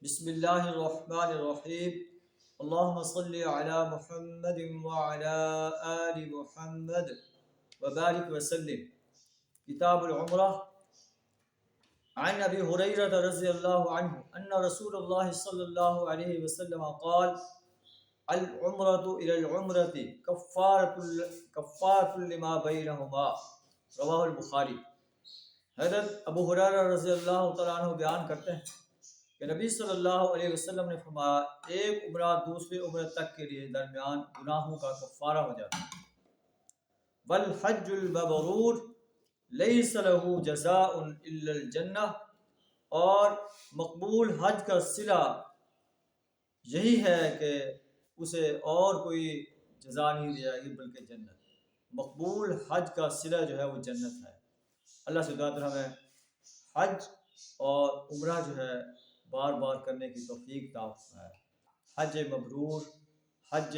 بسم اللہ الرحمن الرحیم اللہم صلی علی محمد وعلی آل محمد وبارک وسلم۔ کتاب العمرہ۔ عن ابی ہریرہ رضی اللہ عنہ ان رسول اللہ صلی اللہ علیہ وسلم قال العمرۃ الی العمرۃ کفارۃ لما بینہما، رواہ البخاری۔ حضرت ابو ہریرہ رضی اللہ تعالیٰ عنہ بیان کرتے ہیں کہ نبی صلی اللہ علیہ وسلم نے فرمایا ایک عمرہ دوسرے عمرے تک کے لیے درمیان گناہوں کا کفارہ ہو جاتا ہے۔ والحج المبرور لیس له جزاء الا الجنہ، اور مقبول حج کا صلہ یہی ہے کہ اسے اور کوئی جزا نہیں دی جائے گی بلکہ جنت۔ مقبول حج کا صلہ جو ہے وہ جنت ہے۔ اللہ سے دعا ہے ہمیں حج اور عمرہ جو ہے بار بار کرنے کی توفیق عطا فرمائے۔ حج مبرور، حج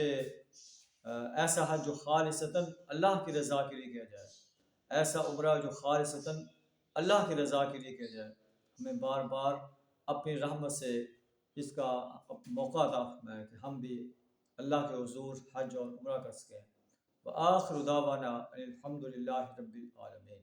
ایسا حج جو خالصتاً اللہ کی رضا کے لیے کیا جائے، ایسا عمرہ جو خالصتاً اللہ کی رضا کے لیے کیا جائے۔ ہمیں بار بار اپنی رحمت سے اس کا موقع عطا فرمائے کہ ہم بھی اللہ کے حضور حج اور عمرہ کر سکیں۔ وآخر دعوانا الحمد للہ رب العالمین۔